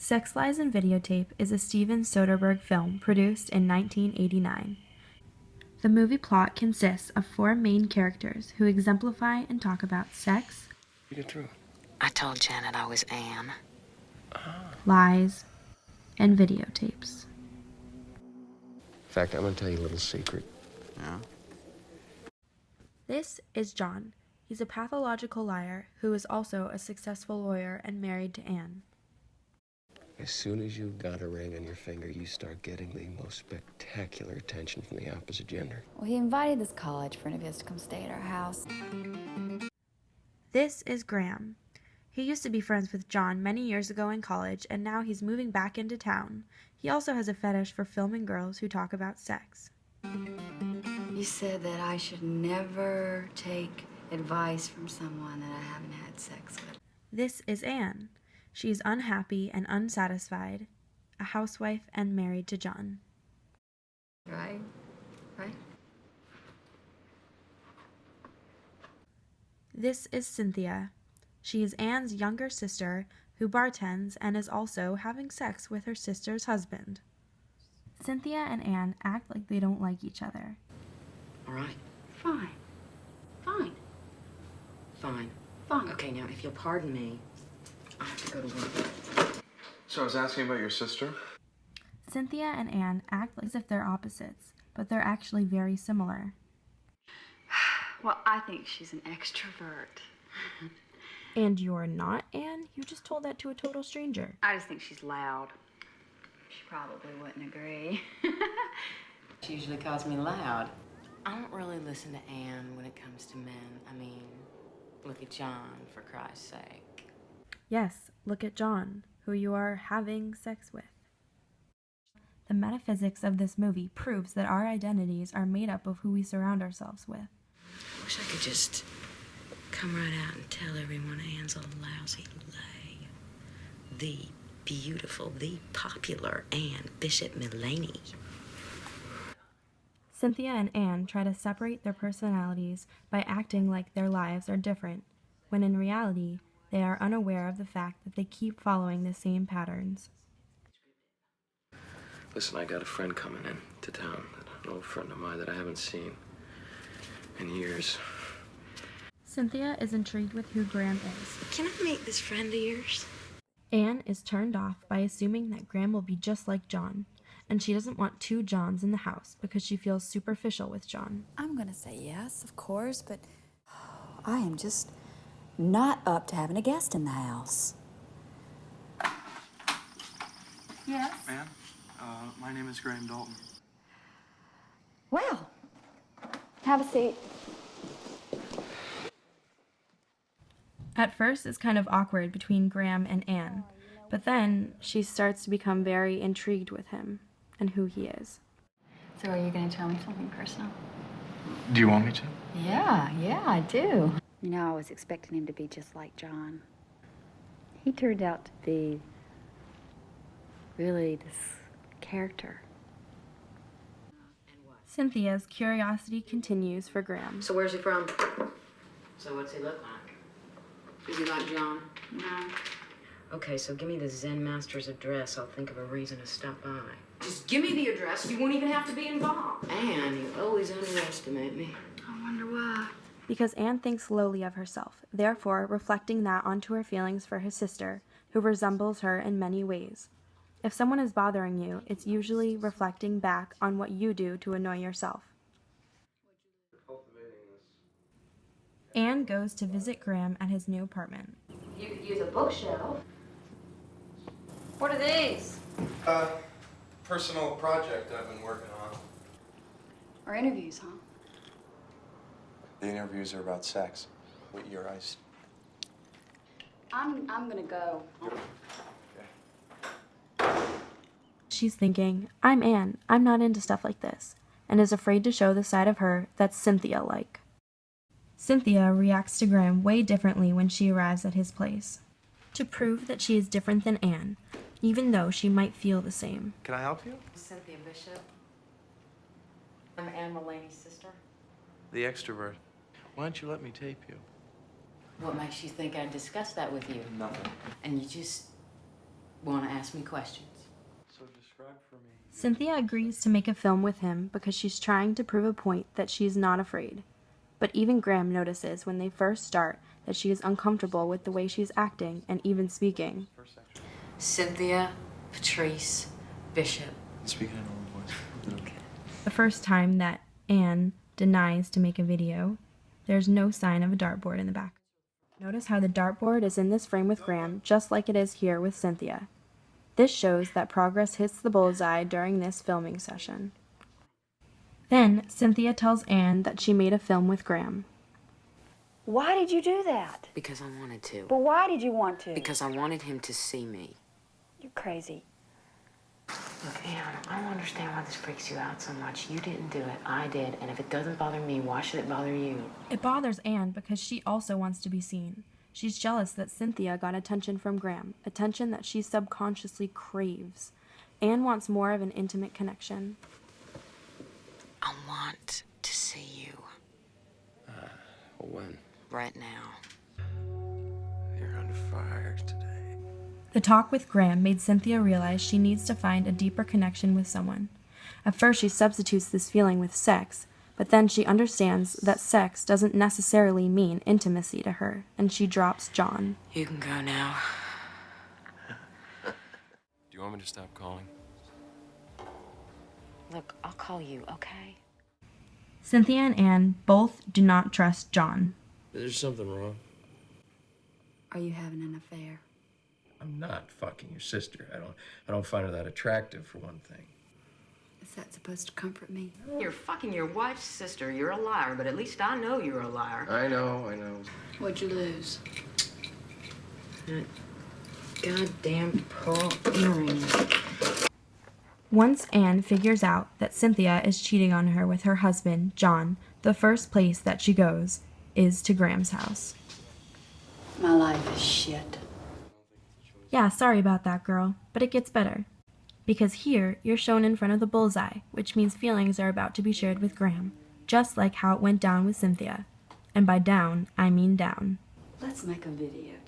Sex, Lies and Videotape is a Steven Soderbergh film produced in 1989. The movie plot consists of four main characters who exemplify and talk about sex, Get through. I told Janet I was Anne. lies, and videotapes. In fact, I'm going to tell you a little secret. Yeah? This is John. He's a pathological liar who is also a successful lawyer and married to Anne. As soon as you've got a ring on your finger, you start getting the most spectacular attention from the opposite gender. Well, he invited this college friend of his to come stay at our house. This is Graham. He used to be friends with John many years ago in college, and now he's moving back into town. He also has a fetish for filming girls who talk about sex. You said that I should never take advice from someone that I haven't had sex with. This is Anne. She's unhappy and unsatisfied, a housewife and married to John. Right? Right? This is Cynthia. She is Anne's younger sister who bartends and is also having sex with her sister's husband. Cynthia and Anne act like they don't like each other. All right. Fine. Fine. Fine. Fine. Okay, now, if you'll pardon me, I have to go to work. So I was asking about your sister? Cynthia and Anne act as if they're opposites, but they're actually very similar. Well, I think she's an extrovert. And you're not, Anne? You just told that to a total stranger. I just think she's loud. She probably wouldn't agree. She usually calls me loud. I don't really listen to Anne when it comes to men. I mean, look at John, for Christ's sake. Yes, look at John, who you are having sex with. The metaphysics of this movie proves that our identities are made up of who we surround ourselves with. I wish I could just come right out and tell everyone Anne's a lousy lay. The beautiful, the popular Anne Bishop Mullaney. Cynthia and Anne try to separate their personalities by acting like their lives are different, when in reality, they are unaware of the fact that they keep following the same patterns. Listen, I got a friend coming in to town, an old friend of mine that I haven't seen in years. Cynthia is intrigued with who Graham is. Can I meet this friend of yours? Anne is turned off by assuming that Graham will be just like John, and she doesn't want two Johns in the house because she feels superficial with John. I'm gonna say yes, of course, but I am just not up to having a guest in the house. Yes? Ma'am, my name is Graham Dalton. Well, have a seat. At first, it's kind of awkward between Graham and Anne, but then she starts to become very intrigued with him and who he is. So are you going to tell me something personal? Do you want me to? Yeah, I do. You know, I was expecting him to be just like John. He turned out to be really this character. Cynthia's curiosity continues for Graham. So where's he from? So what's he look like? Is he like John? No. Okay, so give me the Zen master's address. I'll think of a reason to stop by. Just give me the address. You won't even have to be involved. Anne, you always underestimate me. I wonder why. Because Anne thinks lowly of herself, therefore reflecting that onto her feelings for his sister, who resembles her in many ways. If someone is bothering you, it's usually reflecting back on what you do to annoy yourself. Anne goes to visit Graham at his new apartment. You could use a bookshelf. What are these? Personal project I've been working on. Or interviews, huh? The interviews are about sex. With your eyes. I'm gonna go. She's thinking, I'm Anne, I'm not into stuff like this, and is afraid to show the side of her that's Cynthia-like. Cynthia reacts to Graham way differently when she arrives at his place. To prove that she is different than Anne, even though she might feel the same. Can I help you? Cynthia Bishop. I'm Anne Mullaney's sister. The extrovert. Why don't you let me tape you? What makes you think I'd discuss that with you? Nothing. And you just Want to ask me questions? So describe for me. Cynthia agrees to make a film with him because she's trying to prove a point that she's not afraid. But even Graham notices when they first start that she is uncomfortable with the way she's acting and even speaking. Cynthia Patrice Bishop. Speaking in a normal voice. Okay. The first time that Anne denies to make a video, there's no sign of a dartboard in the back. Notice how the dartboard is in this frame with Graham, just like it is here with Cynthia. This shows that progress hits the bullseye during this filming session. Then, Cynthia tells Anne that she made a film with Graham. Why did you do that? Because I wanted to. But why did you want to? Because I wanted him to see me. You're crazy. Look, Anne, I don't understand why this freaks you out so much. You didn't do it. I did. And if it doesn't bother me, why should it bother you? It bothers Anne because she also wants to be seen. She's jealous that Cynthia got attention from Graham, attention that she subconsciously craves. Anne wants more of an intimate connection. I want to see you. When? Right now. You're under fire today. The talk with Graham made Cynthia realize she needs to find a deeper connection with someone. At first she substitutes this feeling with sex, but then she understands that sex doesn't necessarily mean intimacy to her, and she drops John. You can go now. Do you want me to stop calling? Look, I'll call you, okay? Cynthia and Anne both do not trust John. There's something wrong. Are you having an affair? I'm not fucking your sister. I don't find her that attractive, for one thing. Is that supposed to comfort me? You're fucking your wife's sister. You're a liar, but at least I know you're a liar. I know. What'd you lose? That goddamn pearl earring. Once Anne figures out that Cynthia is cheating on her with her husband, John, the first place that she goes is to Graham's house. My life is shit. Yeah, sorry about that, girl, but it gets better. Because here, you're shown in front of the bullseye, which means feelings are about to be shared with Graham, just like how it went down with Cynthia. And by down, I mean down. Let's make a videotape.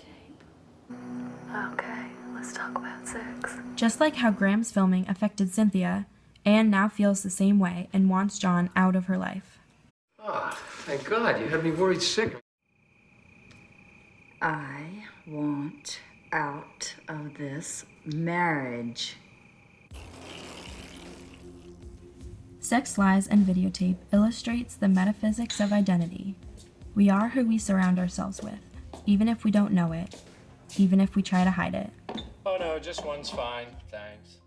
Okay, let's talk about sex. Just like how Graham's filming affected Cynthia, Anne now feels the same way and wants John out of her life. Ah, thank God. You had me worried sick. I want out of this marriage. Sex, Lies, and Videotape illustrates the metaphysics of identity. We are who we surround ourselves with, even if we don't know it, even if we try to hide it. Oh, no, just one's fine. Thanks.